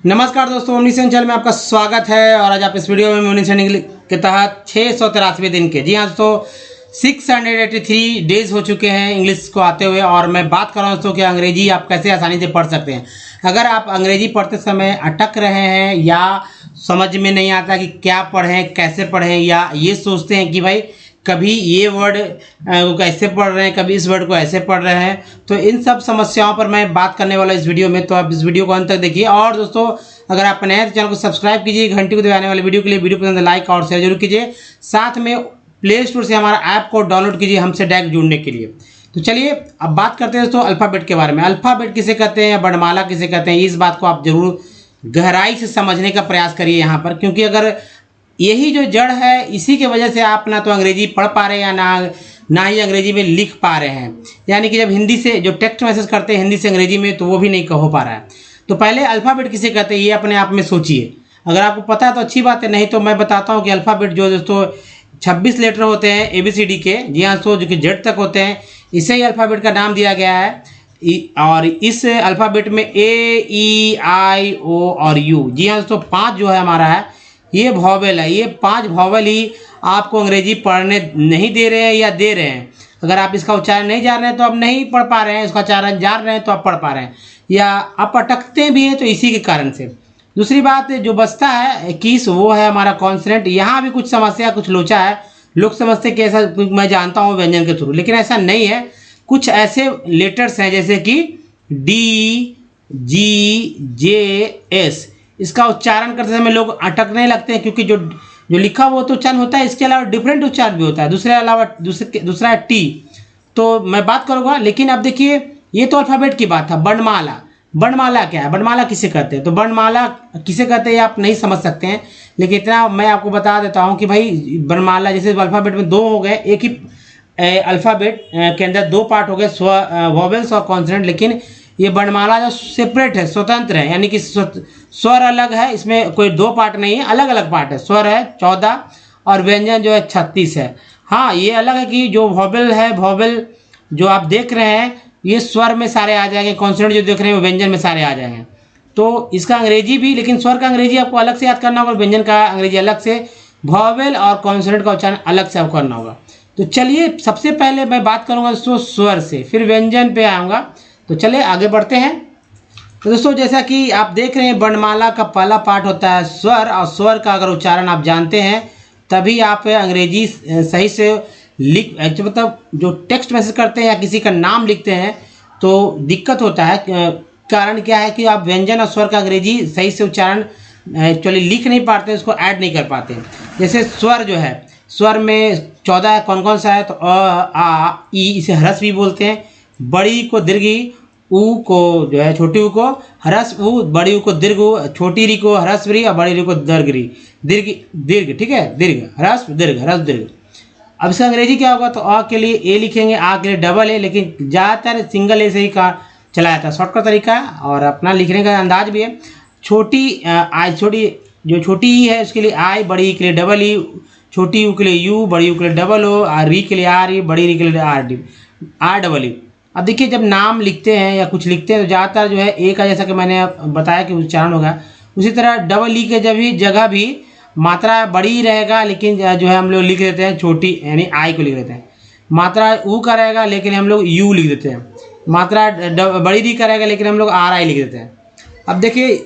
नमस्कार दोस्तों, ओमनीसेन चैनल में आपका स्वागत है। और आज आप इस वीडियो में ओमनीसेन के तहत 683वें दिन के, जी हाँ दोस्तों, 683 डेज हो चुके हैं इंग्लिश को आते हुए। और मैं बात कर रहा हूँ दोस्तों कि अंग्रेजी आप कैसे आसानी से पढ़ सकते हैं। अगर आप अंग्रेजी पढ़ते समय अटक रहे हैं या समझ में नहीं आता कि क्या पढ़ें, कैसे पढ़ें, या ये सोचते हैं कि भाई कभी ये वर्ड को कैसे पढ़ रहे हैं, कभी इस वर्ड को ऐसे पढ़ रहे हैं, तो इन सब समस्याओं पर मैं बात करने वाला इस वीडियो में। तो आप इस वीडियो को अंत तक देखिए। और दोस्तों, अगर आप नए हैं तो चैनल को सब्सक्राइब कीजिए, घंटी को दबाने वाले वीडियो के लिए वीडियो पसंद लाइक और शेयर जरूर कीजिए। साथ में प्ले स्टोर से हमारा ऐप को डाउनलोड कीजिए हमसे डायरेक्ट जुड़ने के लिए। तो चलिए अब बात करते हैं दोस्तों अल्फ़ाबेट के बारे में। अल्फ़ाबेट किसे कहते हैं या वर्णमाला किसे कहते हैं, इस बात को आप जरूर गहराई से समझने का प्रयास करिए यहाँ पर, क्योंकि अगर यही जो जड़ है, इसी के वजह से आप ना तो अंग्रेजी पढ़ पा रहे हैं या ना ही अंग्रेजी में लिख पा रहे हैं। यानी कि जब हिंदी से जो टेक्स्ट मैसेज करते हैं हिंदी से अंग्रेजी में, तो वो भी नहीं हो पा रहा है। तो पहले अल्फ़ाबेट किसे कहते हैं ये अपने आप में सोचिए। अगर आपको पता है तो अच्छी बात है, नहीं तो मैं बताता हूँ कि अल्फ़ाबेट जो दोस्तों 26 लेटर होते हैं ABCD के, जी हाँ दोस्तों, जो कि जेड तक होते हैं, इसे ही अल्फ़ाबेट का नाम दिया गया है। और इस अल्फ़ाबेट में A, E, I, O और U, जी हाँ दोस्तों, 5 जो है हमारा है, ये वॉवेल है। ये 5 वॉवेल ही आपको अंग्रेजी पढ़ने नहीं दे रहे हैं या दे रहे हैं। अगर आप इसका उच्चारण नहीं जान रहे हैं तो आप नहीं पढ़ पा रहे हैं, इसका उच्चारण जान रहे हैं तो आप पढ़ पा रहे हैं, या आप अटकते भी हैं तो इसी के कारण से। दूसरी बात जो बचता है 21, वो है हमारा कॉन्सोनेंट। यहाँ भी कुछ समस्या, कुछ लोचा है। लोग समझते कि ऐसा, मैं जानता हूँ व्यंजन के थ्रू, लेकिन ऐसा नहीं है। कुछ ऐसे लेटर्स हैं जैसे कि D, G, J, S, इसका उच्चारण करते समय लोग अटकने लगते हैं, क्योंकि जो लिखा वो तो उच्चारण होता है, इसके अलावा डिफरेंट उच्चारण भी होता है। दूसरा है टी। तो मैं बात करूँगा, लेकिन अब देखिए, ये तो अल्फ़ाबेट की बात था। वर्णमाला, वर्णमाला क्या है, वर्णमाला किसे कहते हैं, तो वर्णमाला किसे कहते हैं आप नहीं समझ सकते हैं, लेकिन इतना मैं आपको बता देता हूँ कि भाई वर्णमाला जैसे अल्फ़ाबेट में 2 हो गए, एक ही अल्फ़ाबेट के अंदर 2 पार्ट हो गए, वॉवेल्स और कॉन्सोनेंट। लेकिन ये वर्णमाला जो सेपरेट है, स्वतंत्र है, यानी कि स्वर अलग है, इसमें कोई 2 पार्ट नहीं है, अलग अलग पार्ट है। स्वर है 14 और व्यंजन जो है 36 है। हाँ, ये अलग है कि जो वॉवेल है, वॉवेल जो आप देख रहे हैं ये स्वर में सारे आ जाएंगे, कॉन्सोनेंट जो देख रहे हैं वो व्यंजन में सारे आ जाएंगे। तो इसका अंग्रेजी भी, लेकिन स्वर का अंग्रेजी आपको अलग से याद करना होगा, व्यंजन का अंग्रेजी अलग से, वॉवेल और कॉन्सोनेंट का उच्चारण अलग से आपको करना होगा। तो चलिए सबसे पहले मैं बात करूँगा दोस्तों स्वर से, फिर व्यंजन पे आऊँगा। तो चलिए आगे बढ़ते हैं। तो दोस्तों, जैसा कि आप देख रहे हैं, वर्णमाला का पहला पार्ट होता है स्वर, और स्वर का अगर उच्चारण आप जानते हैं तभी आप अंग्रेजी सही से लिख, मतलब जो टेक्स्ट मैसेज करते हैं या किसी का नाम लिखते हैं तो दिक्कत होता है। कारण क्या है कि आप व्यंजन और स्वर का अंग्रेजी सही से उच्चारण एक्चुअली लिख नहीं पाते, उसको ऐड नहीं कर पाते। जैसे स्वर जो है, स्वर में 14 है, कौन कौन सा है, तो अ, आ, ई, इसे ह्रस्व भी बोलते हैं। बड़ी को दीर्घ, ऊ को जो है छोटी ऊ को ह्रस्व ऊ, बड़ी ऊ को दीर्घ ऊ, छोटी री को ह्रस्व री और बड़ी री को दीर्घ री, दीर्घ, ठीक है, दीर्घ ह्रस्व दीर्घ ह्रस्व दीर्घ। अब इसका अंग्रेजी क्या होगा, तो अ के लिए ए लिखेंगे, आ के लिए डबल ए, लेकिन ज़्यादातर सिंगल ए से ही का चला जाता है, शॉर्टकट तरीका है और अपना लिखने का अंदाज भी है। छोटी आई, छोटी ई है उसके लिए आई, बड़ी ई के लिए डबल ई, छोटी यू के लिए यू, बड़ी यू के लिए डबल ओ, और री के लिए आर ई, बड़ी री के लिए आर डबल ई। अब देखिए, जब नाम लिखते हैं या कुछ लिखते हैं तो ज़्यादातर जो है ए का, जैसा कि मैंने बताया कि उच्चारण होगा, उसी तरह डबल ई के जगह भी मात्रा बड़ी ही रहेगा, लेकिन जो है हम लोग लिख देते हैं छोटी, यानी आई को लिख देते हैं। मात्रा ऊ का रहेगा लेकिन हम लोग यू लिख देते हैं। मात्रा बड़ी री का रहेगा लेकिन हम लोग आर आई लिख देते हैं। अब देखिए,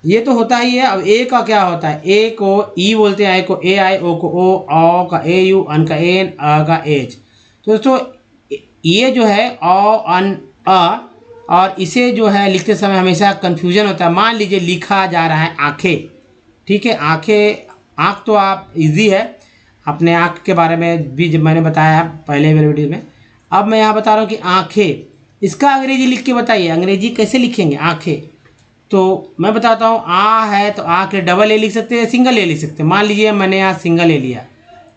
ये तो होता ही है। अब ए का क्या होता है, ए को ई बोलते हैं, आई को ए आई, ओ को ओ, औ का ए यू, अन का एन, अ का एच। तो दोस्तों ये जो है औ अन अ, और इसे जो है लिखते समय हमेशा कन्फ्यूजन होता है। मान लीजिए लिखा जा रहा है आँखें, ठीक है, आँखें, आँख तो आप इजी है, अपने आँख के बारे में भी जब मैंने बताया पहले मेरे वीडियो में। अब मैं यहाँ बता रहा हूँ कि आँखें, इसका अंग्रेजी लिख के बताइए, अंग्रेजी कैसे लिखेंगे आँखें। तो मैं बताता हूँ, आ है तो आ के डबल ए लिख सकते हैं, सिंगल ए लिख सकते हैं। मान लीजिए मैंने यहाँ सिंगल ए लिया,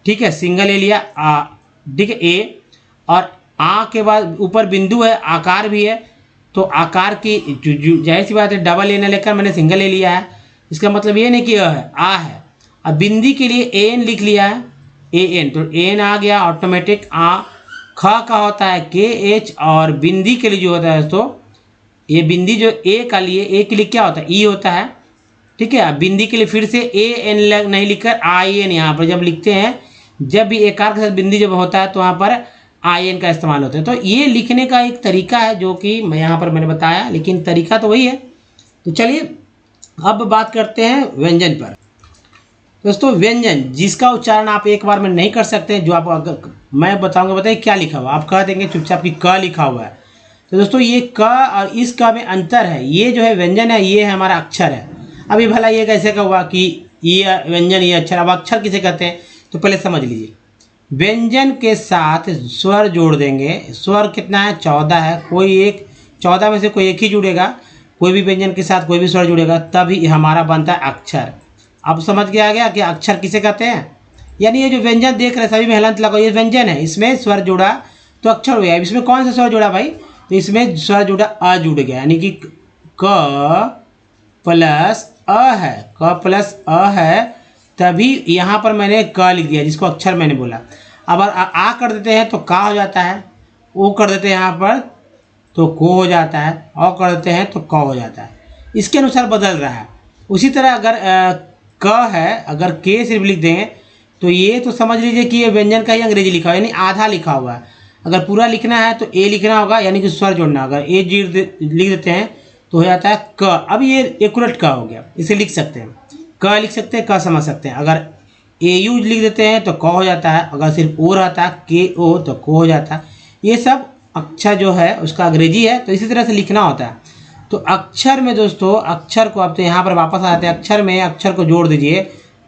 ठीक है, सिंगल ए लिया, आ, ठीक है, ए, और आ के बाद ऊपर बिंदु है, आकार भी है, तो आकार की जाहिर सी बात है, डबल ए न लेकर मैंने सिंगल ए लिया है। इसका मतलब ये नहीं कि अ है, आ है। अब बिंदी के लिए एन लिख लिया है, ए एन, तो एन आ गया ऑटोमेटिक आ। ख का होता है के एच, और बिंदी के लिए जो होता है दोस्तों, ये बिंदी जो ए का लिए, ए के लिए क्या होता है, ई होता है, ठीक है। अब बिंदी के लिए फिर से ए एन नहीं लिखकर आई एन यहाँ पर जब लिखते हैं, जब भी एकार के साथ बिंदी जब होता है तो वहाँ पर आई एन का इस्तेमाल होता है। तो ये लिखने का एक तरीका है जो कि मैं यहाँ पर मैंने बताया, लेकिन तरीका तो वही है। तो चलिए अब बात करते हैं व्यंजन पर। दोस्तों व्यंजन जिसका उच्चारण आप एक बार में नहीं कर सकते, जो आप अगर मैं बताऊंगा, बताइए क्या लिखा हुआ, आप कह देंगे चुपचाप कि क लिखा हुआ है। तो दोस्तों ये क और इस क में अंतर है। ये जो है व्यंजन है, ये है हमारा अक्षर है। अभी भला ये कैसे का हुआ कि ये व्यंजन ये अक्षर, अब अक्षर किसे कहते हैं तो पहले समझ लीजिए। व्यंजन के साथ स्वर जोड़ देंगे। स्वर कितना है? 14 है। कोई एक 14 में से कोई एक ही जुड़ेगा, कोई भी व्यंजन के साथ कोई भी स्वर जुड़ेगा तभी हमारा बनता है अक्षर। अब समझ के आ गया कि अक्षर किसे कहते हैं। यानी ये जो व्यंजन देख रहे हैं सभी में हलंत लगाओ, ये व्यंजन है, इसमें स्वर जुड़ा तो अक्षर हो गया। इसमें कौन सा स्वर जुड़ा भाई? तो इसमें स्वर जुड़ा अ जुड़ गया, यानी कि क प्लस अ है, क प्लस अ है, तभी यहाँ पर मैंने क लिख दिया जिसको अक्षर मैंने बोला। अब आ कर देते हैं तो का हो जाता है, ओ कर देते हैं यहाँ पर तो को हो जाता है, औ कर देते हैं तो क हो जाता है। इसके अनुसार बदल रहा है। उसी तरह अगर क है, अगर के सिर्फ लिख देंगे तो ये तो समझ लीजिए कि ये व्यंजन का ही अंग्रेजी लिखा हुआ है, यानी आधा लिखा हुआ है। अगर पूरा लिखना है तो ए लिखना होगा, यानी कि स्वर जोड़ना। अगर ए जी लिख देते हैं तो हो जाता है क। अब ये एक्यूरेट क हो गया, इसे लिख सकते हैं, क लिख सकते हैं, क समझ सकते हैं। अगर ए यू लिख देते हैं तो क हो जाता है। अगर सिर्फ ओ रहता है के ओ तो को हो जाता है। ये सब अक्षर जो है उसका अंग्रेजी है, तो इसी तरह से लिखना होता है। तो अक्षर में दोस्तों, अक्षर को अब तो यहाँ पर वापस आ जाते हैं। अक्षर में अक्षर को जोड़ दीजिए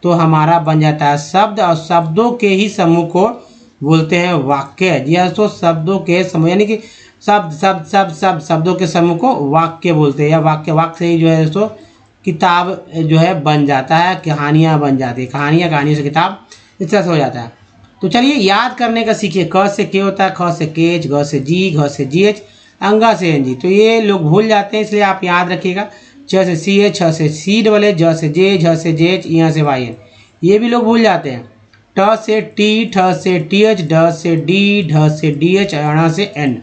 तो हमारा बन जाता है शब्द, और शब्दों के ही समूह को बोलते हैं वाक्य। जी हाँ दोस्तों, शब्दों के समूह, यानी कि शब्दों के समूह को वाक्य बोलते हैं, या वाक्य से ही जो है दोस्तों किताब जो है बन जाता है, कहानियाँ बन जाती है, कहानियों से किताब इस तरह से हो जाता है। तो चलिए याद करने का सीखिए। क से के होता है, ख से केच, ग से जी, घ से जी एच, अंगा से एन जी। तो ये लोग भूल जाते हैं, इसलिए आप याद रखिएगा। च से सी एच, छ से सी डबल एच, ज से जे, झ से जे एच, यहाँ से वाई एन, ये भी लोग भूल जाते हैं। ट से टी, ठ से टी एच, ड से डी, ढ से डी एच, अण से एन,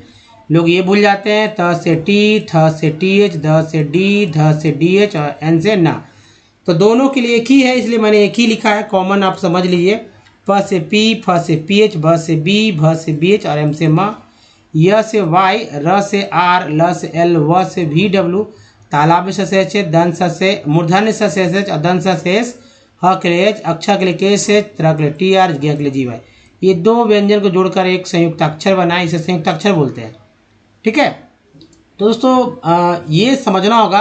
लोग ये भूल जाते हैं। त से टी, थ से टी एच, द से डी, ध से डी एच और एन से ना। तो दोनों के लिए एक ही है, इसलिए मैंने एक ही लिखा है, कॉमन आप समझ लीजिए। प से पी, फ से पी एच, भ से बी, भ से बी एच और एम से म, य से वाई, र से आर, ल से एल, व से वी डब्ल्यू, तालाब स से एच, दन स से मूर्धन्य स से एच, दन स से एस, ह के लिए एच, अक्षर के लिए के से, त्र के लिए टी आर, ज्ञ के लिए जी वाई। ये दो व्यंजन को जोड़कर एक संयुक्त अक्षर बना, इसे संयुक्त अक्षर बोलते हैं। ठीक है। तो दोस्तों ये समझना होगा।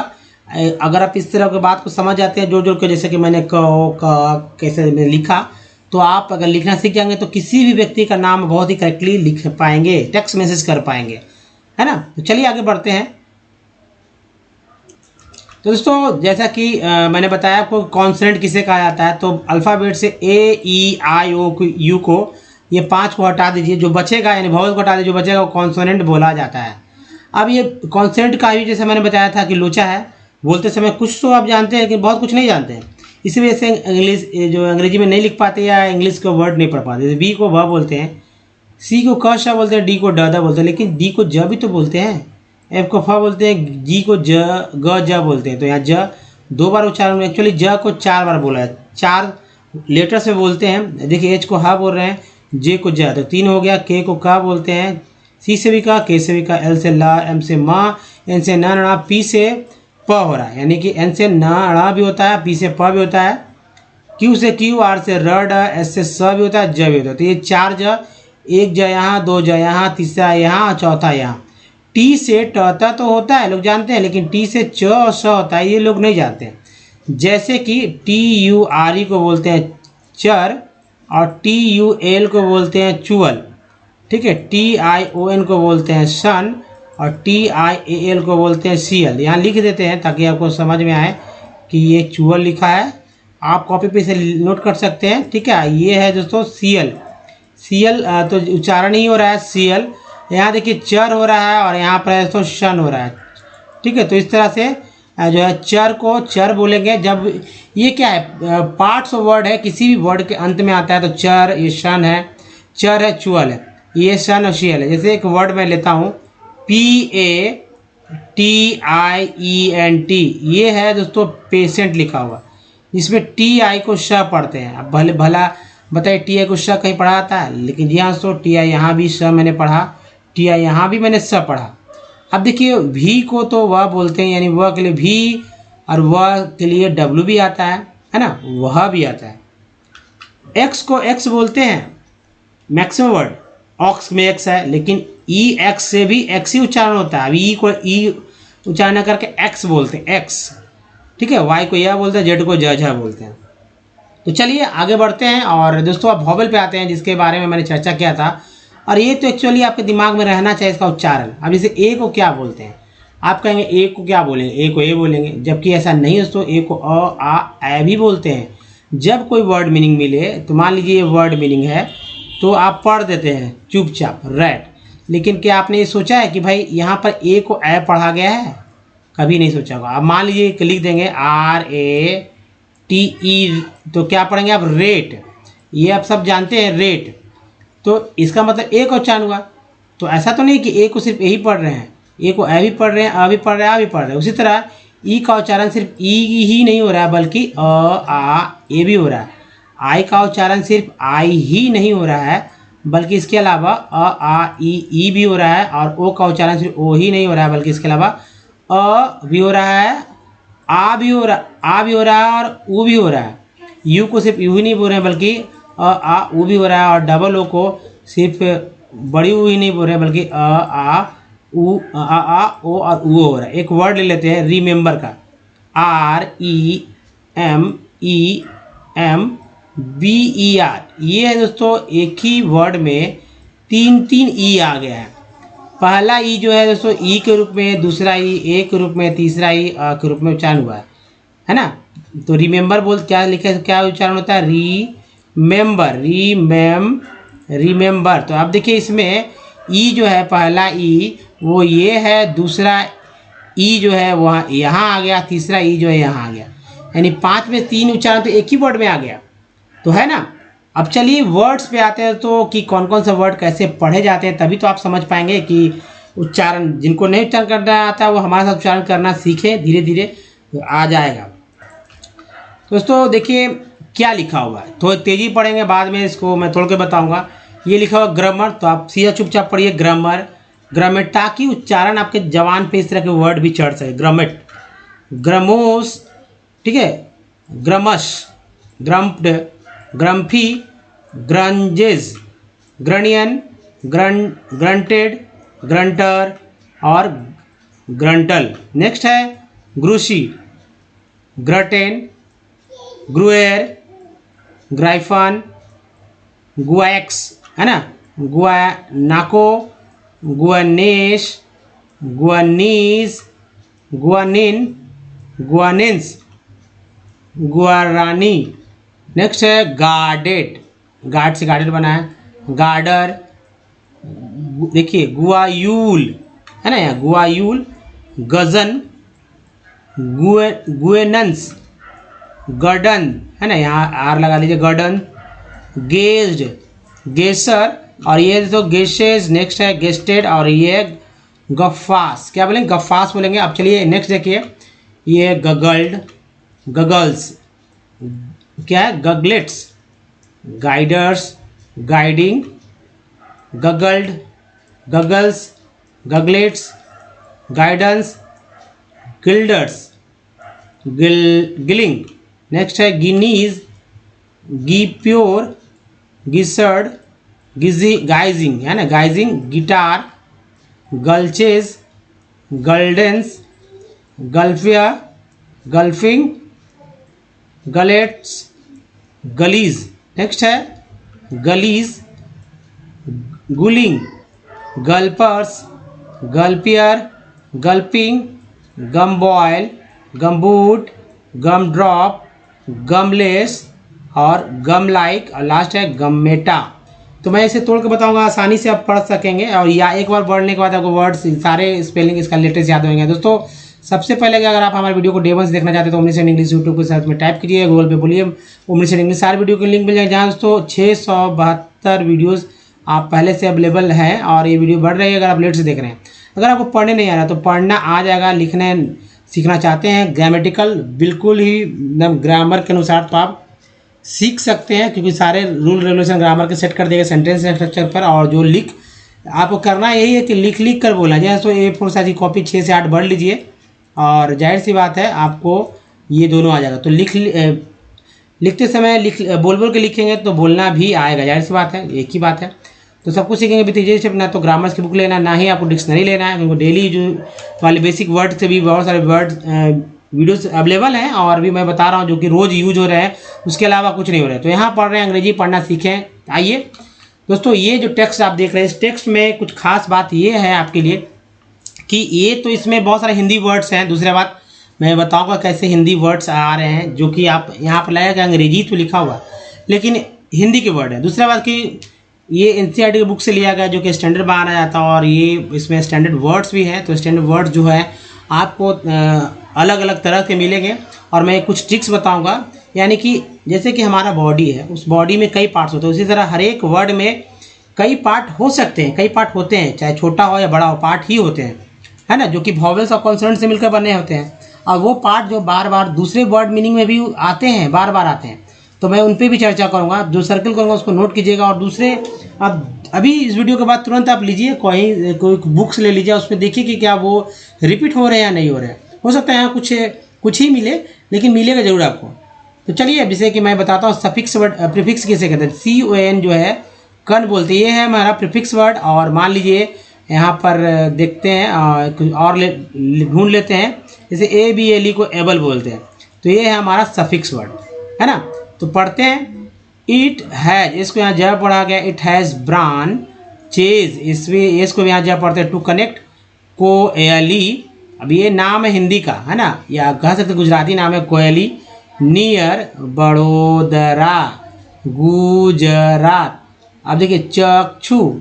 अगर आप इस तरह की बात को समझ जाते हैं जोड़ जोड़ के, जैसे कि मैंने क कैसे मैंने लिखा, तो आप अगर लिखना सीख जाएंगे तो किसी भी व्यक्ति का नाम बहुत ही करेक्टली लिख पाएंगे, टेक्स्ट मैसेज कर पाएंगे, है ना। तो चलिए आगे बढ़ते हैं। तो दोस्तों जैसा कि मैंने बताया आपको कॉन्सोनेंट किसे कहा जाता है, तो अल्फ़ाबेट से ए ई आई ओ यू को, ये 5 को हटा दीजिए, जो बचेगा यानी वॉवल को हटा दीजिए, जो बचेगा वो कॉन्सोनेंट बोला जाता है। अब ये कॉन्सोनेंट का भी जैसे मैंने बताया था कि लोचा है, बोलते समय कुछ तो आप जानते हैं लेकिन बहुत कुछ नहीं जानते हैं, इसी वजह से इंग्लिश जो अंग्रेजी में नहीं लिख पाते या इंग्लिश को वर्ड नहीं पढ़ पाते। जैसे बी को व बोलते हैं, सी को क श बोलते हैं, डी को ड द बोलते हैं, लेकिन डी को ज भी तो बोलते हैं, एफ को फ बोलते हैं, जी को ज ग ज बोलते हैं। तो यहाँ ज 2 बार उच्चारण में, एक्चुअली ज को 4 बार बोला है, 4 लेटर्स में बोलते हैं। देखिए एच को ह बोल रहे हैं, जे को ज, तो 3 हो गया। के को क बोलते हैं, सी से भी का, के से भी का, एल से ला, एम से मा, एन से न णा, पी से प हो रहा है, यानी कि एन से न णा भी होता है, पी से प भी होता है, क्यू से क्यू, आर से र ड, एस से स भी होता है, ज भी होता है। तो ये 4 ज, 1 ज यहाँ, 2 ज यहाँ, तीसरा यहाँ, चौथा यहाँ। टी से ट त तो होता है, लोग जानते हैं, लेकिन टी से च और स होता है, ये लोग नहीं जानते हैं। जैसे कि टी यू आर ई को बोलते हैं चर, और टी यू एल को बोलते हैं चुअल, ठीक है। टी आई ओ एन को बोलते हैं सन, और टी आई ए एल को बोलते हैं सीएल। यहाँ लिख देते हैं ताकि आपको समझ में आए कि ये चुअल लिखा है, आप कॉपी पे से नोट कर सकते हैं, ठीक है। ये है दोस्तों सीएल, सीएल तो उच्चारण ही हो रहा है सीएल। यहाँ देखिए चर हो रहा है और यहाँ पर दोस्तों शन हो रहा है, ठीक है। तो इस तरह से जो है चर को चर बोलेंगे जब ये क्या है, पार्ट्स ऑफ वर्ड है, किसी भी वर्ड के अंत में आता है। तो चर, ये शन है, चर है, चुअल है, ये सन और शीयल है। जैसे एक वर्ड मैं लेता हूँ, पी ए TIENT, ये है दोस्तों पेशेंट लिखा हुआ, इसमें TI को श पढ़ते हैं। अब भले भला बताइए TI को श कहीं पढ़ा आता है, लेकिन यहाँ दोस्तों TI यहाँ भी श मैंने पढ़ा, TI यहाँ भी मैंने स पढ़ा। अब देखिए V को तो वह बोलते हैं, यानी वह के लिए V, और वह के लिए W भी आता है ना, वह भी आता है। X को X बोलते हैं, मैक्सिमम वर्ड ऑक्स में X है, लेकिन EX से भी X ही उच्चारण होता है। अब E को E उच्चारण करके X बोलते हैं, X, ठीक है। Y को यह बोलते हैं, Z को झ बोलते हैं। तो चलिए आगे बढ़ते हैं और दोस्तों अब वॉवेल पे आते हैं, जिसके बारे में मैंने चर्चा किया था। और ये तो एक्चुअली आपके दिमाग में रहना चाहिए इसका उच्चारण। अब जैसे ए को क्या बोलते हैं, आप कहेंगे ए को क्या बोलेंगे, ए को ए बोलेंगे, जबकि ऐसा नहीं है दोस्तों। ए को ए भी बोलते हैं। जब कोई वर्ड मीनिंग मिले, तो मान लीजिए ये वर्ड मीनिंग है, तो आप पढ़ देते हैं चुपचाप रैट। लेकिन क्या आपने ये सोचा है कि भाई यहाँ पर ए को ए पढ़ा गया है? कभी नहीं सोचा होगा। अब मान लीजिए लिख देंगे RATE, तो क्या पढ़ेंगे आप? रेट। ये आप सब जानते हैं, रेट। तो इसका मतलब ए का उच्चारण हुआ। तो ऐसा तो नहीं कि ए को सिर्फ ए ही पढ़ रहे हैं, ए को ए भी पढ़ रहे हैं, अ भी पढ़ रहे हैं, आ भी पढ़ रहे हैं। उसी तरह ई का उच्चारण सिर्फ ई ही नहीं हो रहा है, बल्कि ए भी हो रहा है। आई का उच्चारण सिर्फ आई ही नहीं हो रहा है, बल्कि इसके अलावा ई भी हो रहा है। और ओ का उच्चारण सिर्फ ओ ही नहीं हो रहा है, बल्कि इसके अलावा अ भी हो रहा है, आ भी हो रहा है और ऊ भी हो रहा है। यू को सिर्फ यू ही नहीं बोल रहे हैं, बल्कि ऊ भी हो रहा है। और डबल ओ को सिर्फ बड़ी ऊ ही नहीं बोल रहे हैं, बल्कि ऊ ओ और ऊ हो रहा है। एक वर्ड ले लेते हैं रिमेंबर का, REMEMBER। ये है दोस्तों, एक ही वर्ड में तीन ई आ गया है। पहला ई जो है दोस्तों ई के रूप में, दूसरा ई ए के रूप में, तीसरा ई के रूप में उच्चारण हुआ है ना। तो रिमेंबर बोल क्या लिखा है, क्या उच्चारण होता है? रिमेंबर। तो आप देखिए इसमें ई जो है, पहला ई वो ये है, दूसरा ई जो है वहाँ यहाँ आ गया, तीसरा ई जो है यहाँ आ गया, यानी 5 में 3 उच्चारण तो एक ही वर्ड में आ गया, तो है ना। अब चलिए वर्ड्स पे आते हैं, तो कि कौन कौन सा वर्ड कैसे पढ़े जाते हैं, तभी तो आप समझ पाएंगे कि उच्चारण, जिनको नहीं उच्चारण करना आता वो हमारे साथ उच्चारण करना सीखें, धीरे धीरे आ जाएगा। दोस्तों देखिए क्या लिखा हुआ है, थोड़ी तेजी पढ़ेंगे, बाद में इसको मैं तोड़ के बताऊंगा। ये लिखा हुआ ग्रामर, तो आप सीधा चुपचाप पढ़िए ग्रामर, ताकि उच्चारण आपके जबान पे इस तरह के वर्ड भी चढ़ सके। ग्रामेट, ग्रामोस, ठीक है, ग्रामश, ग्रम्प्ड, ग्रम्फी, ग्रंजेस, ग्रनियन, ग्रंटेड, ग्रंटर और ग्रंटल। नेक्स्ट है ग्रूशी, ग्रटेन, ग्रुएर, ग्राइफन, गुएक्स, है ना, गुआनाको, गुआनेश, गुआनीस, गुआनिन, गुआनिन्स, गुआरानी। नेक्स्ट है गार्डेड, गार्ड से गार्डेड बना है, गार्डर। देखिए गुआयूल, है ना, यहाँ गुआयूल, गजन, गुएनन्स, गर्डन, है ना, यहाँ आर लगा लीजिए, गर्डन, गेज्ड, गेसर, और ये तो गेशेज। नेक्स्ट है गेस्टेड, और ये गफ्फास, क्या बोलेंगे? गफ्फास बोलेंगे। अब चलिए नेक्स्ट देखिए, ये गगल्ड, गगल्स, क्या है? Guglets, guiders, guiding, guggled, guggles, guglets, guidance, guilders, gilling. Next है guineas, guipure, guisard, guising, है ना, गाइजिंग, गिटार, गल्चेज, गल्डेंस, गल्फिया, गल्फिंग, गलेट्स, गलीज। नेक्स्ट है गलीज, गुलिंग, gulpers, gulpier, gulping, gum boil, gumboot, गम ड्रॉप, गमलेस और गम लाइक, और लास्ट है गमेटा। तो मैं इसे तोड़ के बताऊंगा, आसानी से आप पढ़ सकेंगे, और या एक बार पढ़ने के बाद आपको वर्ड्स सारे स्पेलिंग इसका लेटेस्ट याद होंगे। दोस्तों सबसे पहले अगर आप हमारे वीडियो को डे 1 से देखना चाहते हैं तो ओमनीसेंट इंग्लिश यूट्यूब के साथ में टाइप कीजिए, गूगल पे बोलिए ओमनीसेंट इंग्लिश, सारे वीडियो के लिंक मिल जाएंगे, जहाँ दोस्तों 672 वीडियोज़ आप पहले से अवेलेबल हैं, और ये वीडियो बढ़ रही है अगर आप लेट से देख रहे हैं। अगर आपको पढ़ने नहीं आ रहा तो पढ़ना आ जाएगा, लिखने सीखना चाहते हैं ग्रामेटिकल बिल्कुल ही एकदम ग्रामर के अनुसार तो आप सीख सकते हैं, क्योंकि सारे रूल रेगुलेशन ग्रामर के सेट कर देगा सेंटेंस स्ट्रक्चर पर। और जो आपको करना यही है कि लिख कर बोलना। जैसे तो A4 साइज की कॉपी 6 से 8 भर लीजिए और जाहिर सी बात है आपको ये दोनों आ जाएगा। तो लिखते समय बोल के लिखेंगे तो बोलना भी आएगा, जाहिर सी बात है, एक ही बात है। तो सब कुछ सीखेंगे भतीजे से। ना तो ग्रामर्स की बुक लेना, ना ही आपको डिक्शनरी लेना है, क्योंकि डेली जो वाले बेसिक वर्ड से भी बहुत सारे वर्ड वीडियोस अवेलेबल हैं और भी मैं बता रहा हूँ जो कि रोज़ यूज हो रहे हैं, उसके अलावा कुछ नहीं हो रहा है। तो यहाँ पढ़ रहे हैं अंग्रेजी पढ़ना सीखें। आइए दोस्तों, ये जो टेक्स्ट आप देख रहे हैं, इस टेक्स्ट में कुछ खास बात ये है आपके लिए कि ये तो इसमें बहुत सारे हिंदी वर्ड्स हैं। दूसरी बात मैं बताऊंगा कैसे हिंदी वर्ड्स आ रहे हैं, जो कि आप यहाँ पर लगेगा अंग्रेजी तो लिखा हुआ लेकिन हिंदी के वर्ड है। दूसरी बात कि ये एनसीईआरटी की बुक से लिया गया जो कि स्टैंडर्ड बनाया जाता है और ये इसमें स्टैंडर्ड वर्ड्स भी हैं। तो स्टैंडर्ड वर्ड्स जो है आपको अलग अलग तरह के मिलेंगे और मैं कुछ ट्रिक्स बताऊंगा। यानी कि जैसे कि हमारा बॉडी है, उस बॉडी में कई पार्ट्स होते हैं, उसी तरह हर एक वर्ड में कई पार्ट हो सकते हैं, कई पार्ट होते हैं, चाहे छोटा हो या बड़ा हो, पार्ट ही होते हैं, है ना, जो कि वॉवेल्स और कॉन्सोनेंट से मिलकर बने होते हैं। और वो पार्ट जो बार बार दूसरे वर्ड मीनिंग में भी आते हैं, बार बार आते हैं, तो मैं उन पर भी चर्चा करूँगा। जो सर्कल करूँगा उसको नोट कीजिएगा। और दूसरे अब अभी इस वीडियो के बाद तुरंत आप लीजिए कोई बुक्स ले लीजिए, उसमें देखिए कि क्या वो रिपीट हो रहे हैं या नहीं हो रहे हैं। हो सकता है यहाँ कुछ ही मिले, लेकिन मिलेगा जरूर आपको। तो चलिए अब जैसे कि मैं बताता हूँ सफिक्स वर्ड, प्रीफिक्स किसे कहते हैं। CON जो है कन बोलते हैं, ये है हमारा प्रीफिक्स वर्ड। और मान लीजिए यहाँ पर देखते हैं कुछ और ढूंढ लेते हैं, जैसे ABLE को एबल बोलते हैं, तो ये है हमारा सफिक्स वर्ड, है ना। तो पढ़ते हैं। इट हैज, इसको यहाँ जब पढ़ा गया, इट हैज़ ब्रान चेज, इसको यहाँ जब पढ़ते हैं टू कनेक्ट कोयली। अब ये नाम है हिंदी का, है ना, या कह सकते गुजराती नाम है कोयली। नियर बड़ोदरा गुजरात। अब देखिए चक्षु,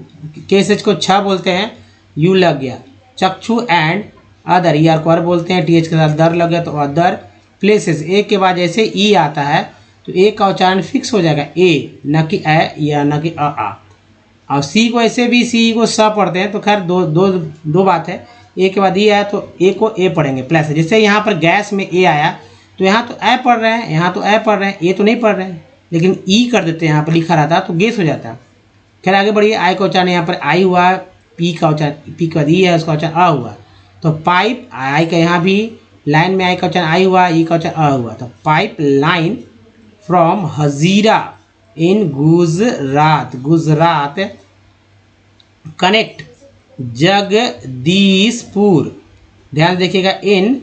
KSH को छ बोलते हैं, यू लग गया, चक्षु एंड अदर, ER को अर बोलते हैं, TH के साथ दर लग गया तो अदर प्लेसेस। एक के बाद जैसे ई आता है तो ए का उच्चारण फिक्स हो जाएगा, ए, न कि ए या न कि आ। और सी को ऐसे भी सी को स पढ़ते हैं, तो खैर दो बात है। ए के बाद ई आया तो ए को ए पढ़ेंगे प्लस। जैसे यहाँ पर गैस में ए आया तो यहाँ तो ए पढ़ रहे हैं, यहाँ तो ए पढ़ रहे हैं, ए तो नहीं पढ़ रहे हैं, लेकिन ई कर देते हैं, यहाँ पर लिखा रहता है तो गेस हो जाता है। खैर आगे बढ़िए। आई का उच्चारण यहाँ पर आई हुआ, पी का उच्चारण, पी का दी है, उसका उच्चारण अ हुआ। तो पाइप, आई का यहाँ भी लाइन में आई का उच्चारण आई हुआ, ई का उच्चारण अ हुआ। तो pipe line from Hazira in Gujarat connect Jagdishpur, ध्यान देखिएगा, इन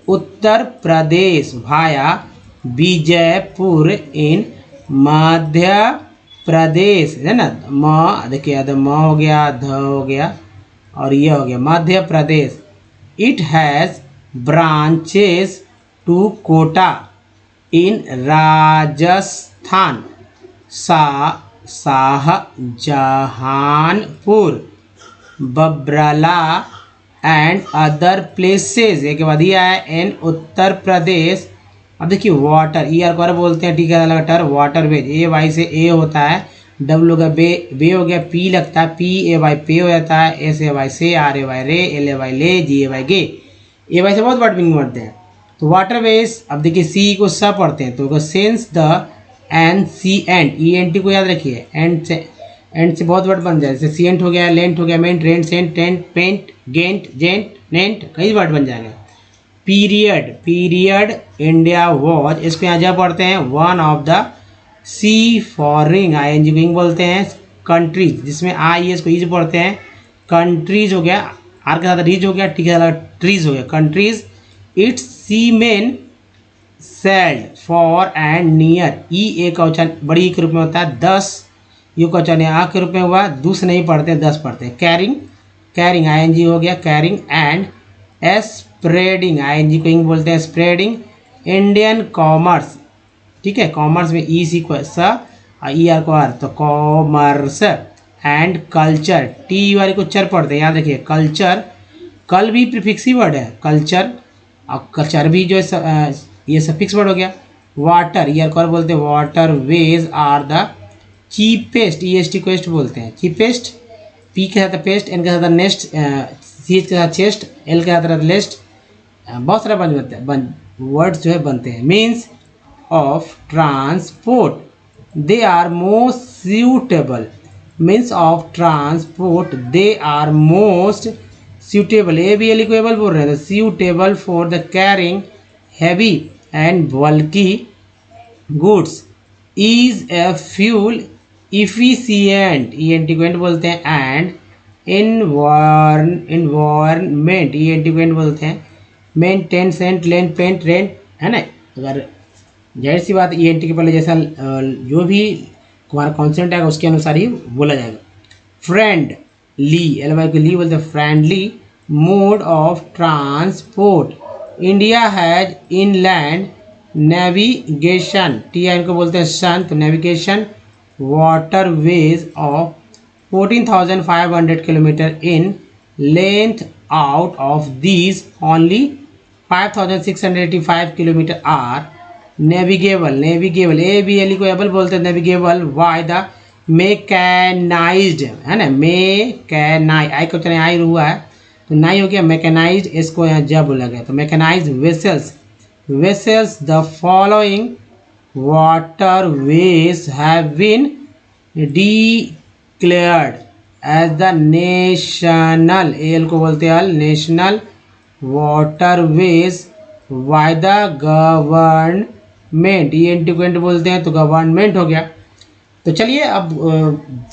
उत्तर प्रदेश भाया विजयपुर इन मध्य प्रदेश, है ना। म देखिए, म हो गया, ध हो गया और ये हो गया Madhya Pradesh. It has branches to Kota in Rajasthan, Shahjahanpur, Babrala and other places. एक बाद दिया है इन उत्तर प्रदेश। अब देखिए वाटर, ER को बोलते हैं, ठीक है, लेटर वाटरवेज, AY से ए होता है, डब्ल्यू हो गया बे हो गया, पी लगता है, PAY पे हो जाता है, SAY से, RAY रे, LAY ले, GAY गे। AY से बहुत वर्ड मीनिंग बढ़ते हैं। तो वाटरवेज। अब देखिए सी को स पढ़ते हैं तो सेंस द एंड ENT को याद रखिए, एंड से बहुत वर्ड बन जाए, जैसे सीएंट हो गया, लेंट हो गया, meant, rent, sent, tent, pent, गेंट, जेंट, नेंट, कई वर्ड बन जाएंगे। पीरियड इंडिया वॉज, इसको यहाँ जब पढ़ते हैं, one of the seafaring, ING wing बोलते हैं। कंट्रीज, जिसमें आई इसको ईज पढ़ते हैं, कंट्रीज हो गया, आर के साथ रीज हो गया, ठीक है, ट्रीज हो गया, countries. It's seamen sailed far and near, A का उच्चारण बड़ी के रूप में होता है, 10 यू का उच्चारण आ के रूप में हुआ, दूस नहीं पढ़ते हैं, 10 पढ़ते हैं। कैरिंग ING हो गया, कैरिंग एंड स्प्रेडिंग, ING को इंग बोलते हैं, स्प्रेडिंग। इंडियन कॉमर्स, ठीक है, कॉमर्स में EC को स और ER को आर, तो कॉमर्स एंड कल्चर, TUR को चर पढ़ते हैं, याद रखिए, कल्चर, कल भी प्रीफिक्स ही वर्ड है, कल्चर, और कल्चर भी जो है ये सफिक्स वर्ड हो गया। वाटर, ER को बोलते हैं, water ways are the cheapest, EST को एस्ट बोलते हैं, चीपेस्ट, पी के साथ पेस्ट, एन के साथ नेस्ट, सी एच के साथ चेस्ट, एल के साथ लिस्ट, बहुत सारे बन वर्ड्स जो है बनते हैं। Means of transport, they are most suitable, means of transport they are most suitable, A B L equable बोल रहे हैं, suitable for the carrying heavy and bulky goods, is a fuel efficient, ENT बोलते हैं, and environment, ENT बोलते हैं, maintenance and land paint rent, है ना। अगर जाहिर सी बात ENT के पहले जैसा जो भी हमारा कॉन्सेंट आएगा उसके अनुसार ही बोला जाएगा। फ्रेंड ली, एल वाई को ली बोलते हैं, friendly mode of transport, India has inland navigation, T I को बोलते हैं सन, तो navigation water ways of 14,500 kilometre in length, out of these only 5,685 kilometre are navigable, navigable A B L को able बोलते हैं, नेविगेबल बाय द मेकैनाइज्ड, है ना, मेकैनाइज, आई को चले आई हुआ है तो नाई हो गया, मैकेनाइज्ड, इसको यहाँ जब बोला गया, तो mechanised vessels, vessels the following water ways have been declared as the national, L को बोलते हैं national water ways by the government, ENT बोलते हैं, तो गवर्नमेंट हो गया। तो चलिए अब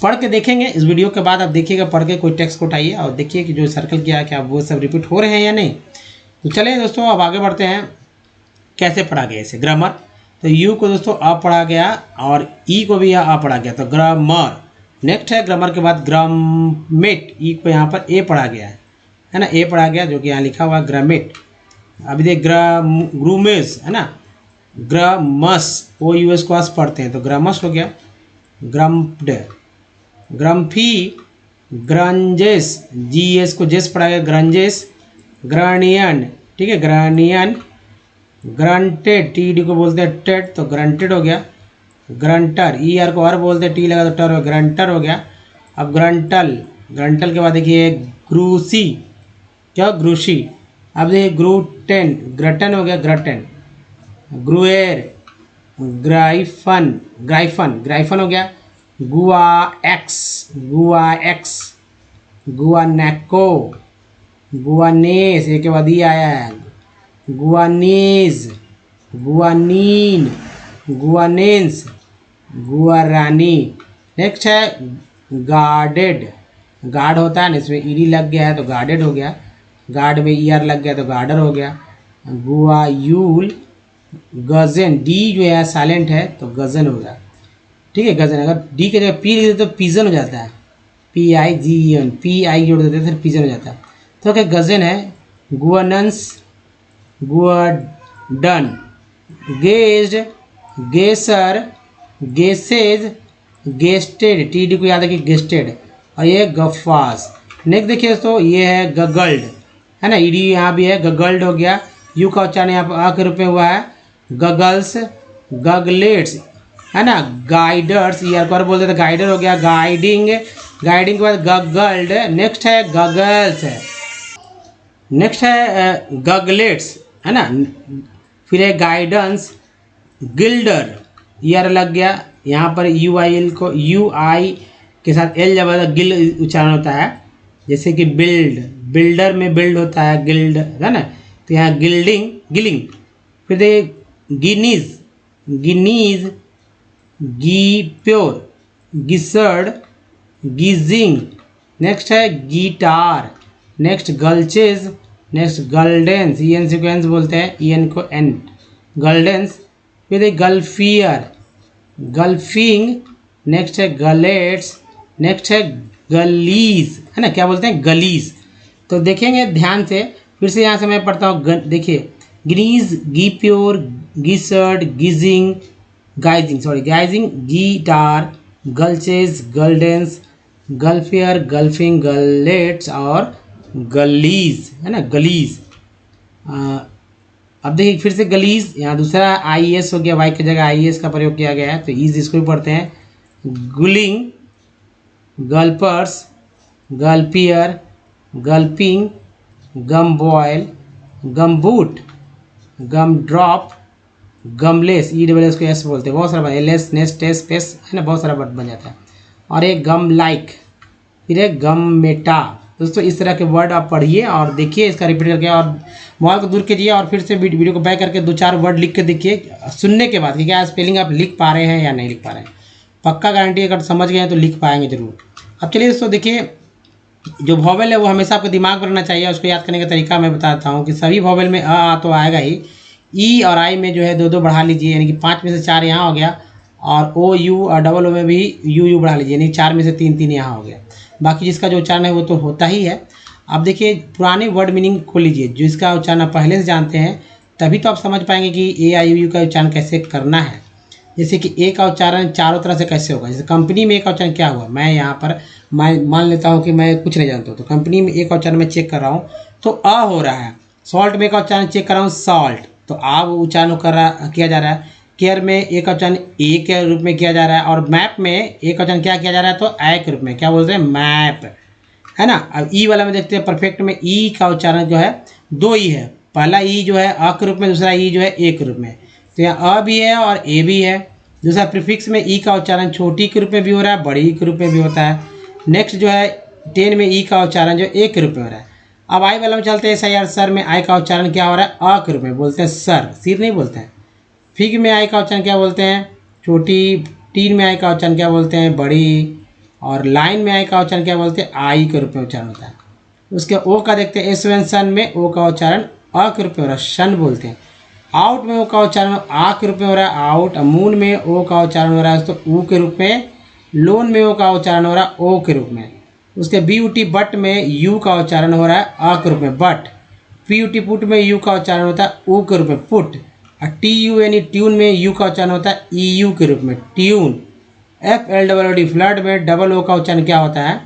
पढ़ के देखेंगे, इस वीडियो के बाद आप देखिएगा, पढ़ के कोई टेक्स्ट को उठाइए और देखिए कि जो सर्कल किया है क्या वो सब रिपीट हो रहे हैं या नहीं। तो चलिए दोस्तों अब आगे बढ़ते हैं, कैसे पढ़ा गया इसे, ग्रामर। तो यू को दोस्तों अ पढ़ा गया और ई को भी यहाँ अ पढ़ा गया, तो ग्रामर। नेक्स्ट है ग्रामर के बाद ग्रामेट, ई को यहाँ पर ए पढ़ा गया है ना, ए पढ़ा गया जो कि यहाँ लिखा हुआ है ग्रामेट। अभी देख ग्रूमेस है ना, ग्रामस, ओ यू एस को अस पढ़ते हैं, तो ग्रामस हो गया। ग्रम्प्ड, ग्रम्फी, ग्रंजेस, जी एस को जेस पढ़ा गया, ग्रंजेस। ग्रानियन, ठीक है, ग्रानियन। ग्रंटेड, टी डी को बोलते हैं टेड, तो ग्रंटेड हो गया। ग्रंटर, ई आर को आर बोलते हैं, टी लगा तो टर हो, ग्रंटर हो गया। अब ग्रंटल, ग्रंटल के बाद देखिए ग्रूसी, क्या ग्रूसी। अब देखिए ग्रूटेन, ग्रटन हो गया, ग्रटन। ग्रुएर, ग्राइफन, ग्राइफन, ग्राइफन हो गया। गुआ एक्स, गुआ एक्स। गुआनेको, गुआनेस, एक के बाद ही आया है, गुआनीज, गुआनीन, गुआनेंस, गुआरानी। नेक्स्ट है गार्डेड, गार्ड होता है ना, इसमें ईडी लग गया है तो गार्डेड हो गया, गार्ड में ई आर लग गया तो गार्डर हो गया। गुआयूल, गजन, डी जो है साइलेंट है तो गजन होगा, ठीक है, गजन। अगर डी के जगह पी लिख देते तो पिजन हो जाता है, PIGN, PI जोड़ देते फिर पिजन हो जाता है, तो क्या गजन है। गुअनंस, गुअडन, gazed, गेसर, guesses, gazetted, T D को याद है कि गेस्टेड, और ये गफ्फास। नेक्स्ट देखिए दोस्तों ये है गगल्ड, है ना, ईडी यहाँ भी है, गगल्ड हो गया। यू का उच्चारण यहाँ पर अ के रूप में हुआ है, गगल्स, गगलेट्स, है ना, गाइडर्स, ये और बोलते थे गाइडर हो गया। गाइडिंग, गाइडिंग के बाद गगल्ड। नेक्स्ट है गगल्स, नेक्स्ट है गगलेट्स, है ना, फिर है गाइडेंस। गिल्डर, ये आर लग गया, यहाँ पर UIL को UI के साथ L जब गिल उच्चारण होता है, जैसे कि बिल्ड, बिल्डर में बिल्ड होता है गिल्ड, है ना, तो यहाँ गिल्डिंग, गिलिंग। फिर दे guineas, guineas, guipure, guisard, guising. Next है guitar. Next gulches, next guldens, EN sequence बोलते हैं, EN को N, गल्डेंस। फिर गल्फियर, गल्फिंग। नेक्स्ट है गलेट्स। नेक्स्ट है गलीज, है ना, क्या बोलते हैं गलीज। तो देखेंगे ध्यान से, फिर से यहाँ से मैं पढ़ता हूँ, देखिए ग्रीज, गी प्योर, गिसर्ड, गिजिंग, गाइजिंग, सॉरी गाइजिंग, गिटार, गल्चेज, गल्डेंस, गल्फियर, गल्फिंग, गलेट्स और गलीज, है ना, गलीज। अब देखिए फिर से गलीज, यहाँ दूसरा IES हो गया, वाई की जगह IES का प्रयोग किया गया है, तो ईज इसको भी पढ़ते हैं। Gulling, gulpers, gulpier, gulping, gum boil, gum boot, gum drop, gumless, E double S को एस बोलते हैं, बहुत सारा एल एस नेस्ट एस पेस है ना, बहुत सारा वर्ड बन जाता है। और एक गम लाइक, फिर एक गम मेटा। दोस्तों इस तरह के वर्ड आप पढ़िए और देखिए, इसका रिपीट करके और मोबाइल को दूर कीजिए और फिर से वीडियो को बैक करके 2-4 वर्ड लिख के देखिए सुनने के बाद कि क्या स्पेलिंग आप लिख पा रहे हैं या नहीं लिख पा रहे हैं। पक्का गारंटी, अगर समझ गए हैं तो लिख पाएंगे जरूर। अब चलिए दोस्तों देखिए, जो वॉवेल है वो हमेशा आपको दिमाग में रहना चाहिए। उसको याद करने का तरीका मैं बताता हूँ कि सभी वॉवेल में आ तो आएगा ही, ई और आई में जो है 2-2 बढ़ा लीजिए, यानी कि 5 में से 4 यहाँ हो गया, और ओ यू और डबल ओ में भी यू बढ़ा लीजिए, यानी 4 में से 3 यहाँ हो गया। बाकी जिसका जो उच्चारण है वो तो होता ही है। अब देखिए पुराने वर्ड मीनिंग खोल लीजिए, जिसका उच्चारण आप पहले से जानते हैं, तभी तो आप समझ पाएंगे कि ए आई यू का उच्चारण कैसे करना है। जैसे कि ए का उच्चारण चारों तरह से कैसे होगा। जैसे कंपनी में ए का उच्चारण क्या हुआ, मैं यहाँ पर मैं मान लेता हूँ कि मैं कुछ नहीं जानता हूँ, तो कंपनी में ए का उच्चारण मैं चेक कर रहा हूँ तो अ हो रहा है। सॉल्ट में का उच्चारण चेक कर रहा हूँ, सॉल्ट, तो आ उच्चारण किया जा रहा है। केयर में ए का उच्चारण ए के रूप में किया जा रहा है, और मैप में ए का उच्चारण क्या किया जा रहा है, तो ए के रूप में, क्या बोलते हैं, मैप, है ना। अब ई वाला में देखते हैं, परफेक्ट में ई का उच्चारण जो है 2 ई है। पहला ई जो है अ के रूप में, दूसरा ई जो है ए के रूप में, तो यहाँ अ भी है और ए भी है। दूसरा प्रीफिक्स में ई का उच्चारण छोटी के रूप में भी हो रहा है, बड़ी के रूप में भी होता है। नेक्स्ट जो है 10 में ई का उच्चारण जो ए के रूप में हो रहा है। अब आई वाला में चलते हैं, सर सर में आई का उच्चारण क्या हो रहा है, अ के रूप में बोलते हैं, सर, सिर नहीं बोलते हैं। फिग में आई का उच्चारण क्या बोलते हैं, छोटी। टीन में आई का उच्चारण क्या बोलते हैं, बड़ी। और लाइन में आई का उच्चारण क्या बोलते हैं, आई के रूप में उच्चारण होता है। उसके ओ का देखते हैं, एस वन सन में ओ का उच्चारण अ के रूप में हो रहा है, शन बोलते हैं। आउट में ओ का उच्चारण आ के रूप में हो रहा है, आउट। मून में ओ का उच्चारण हो रहा है तो ऊ के रूप में। लोन में ओ का उच्चारण हो रहा है ओ के रूप में। उसके बी यू टी बट में यू का उच्चारण हो रहा है अ के रूप में, but. P U T put में यू का उच्चारण होता है ऊ के रूप में, पुट। और टी यू यानी ट्यून में यू का उच्चारण होता है ई यू के रूप में, tune. F L double O D flood में डबल ओ का उच्चारण क्या होता है,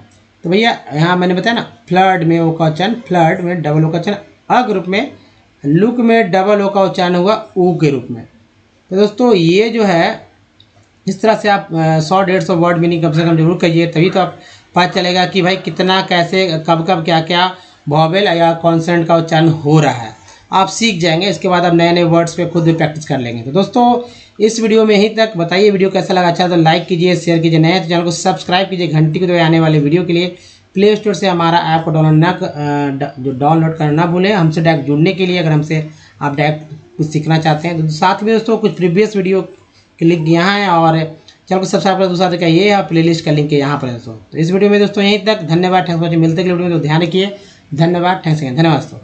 तो भैया यहाँ मैंने बताया ना, फ्लड में ओ का उच्चारण, फ्लड में डबल ओ का उच्चारण अ के रूप में। लुक में डबल ओ का उच्चारण हुआ ऊ के रूप में। तो दोस्तों ये जो है, इस तरह से आप 100-150 वर्ड मीनिंग कम से कम जरूर कहिए, तभी तो आप पता चलेगा कि भाई कितना, कैसे, कब कब क्या क्या वॉवेल या कॉन्सोनेंट का उच्चारण हो रहा है। आप सीख जाएंगे, इसके बाद आप नए नए वर्ड्स पे खुद भी प्रैक्टिस कर लेंगे। तो दोस्तों इस वीडियो में यहीं तक। बताइए वीडियो कैसा लगा, अच्छा तो लाइक कीजिए, शेयर कीजिए, नए तो चैनल को सब्सक्राइब कीजिए, घंटी को दबाइए आने वाले वीडियो के लिए। प्ले स्टोर से हमारा ऐप को डाउनलोड करना ना भूलें। हमसे डायरेक्ट जुड़ने के लिए, अगर हमसे आप डायरेक्ट कुछ सीखना चाहते हैं, तो साथ में दोस्तों कुछ प्रीवियस वीडियो के लिंक यहाँ है, और चैनल को सब्सक्राइब कर दूसरा तरीका ये है, प्लेलिस्ट का लिंक है यहाँ पर दोस्तों। तो इस वीडियो में दोस्तों यहीं तक, धन्यवाद, थैंक्स फॉर वॉचिंग। मिलते हैं वीडियो में, तो ध्यान रखिए, धन्यवाद, थैंक्स अगेन, धन्यवाद दोस्तों।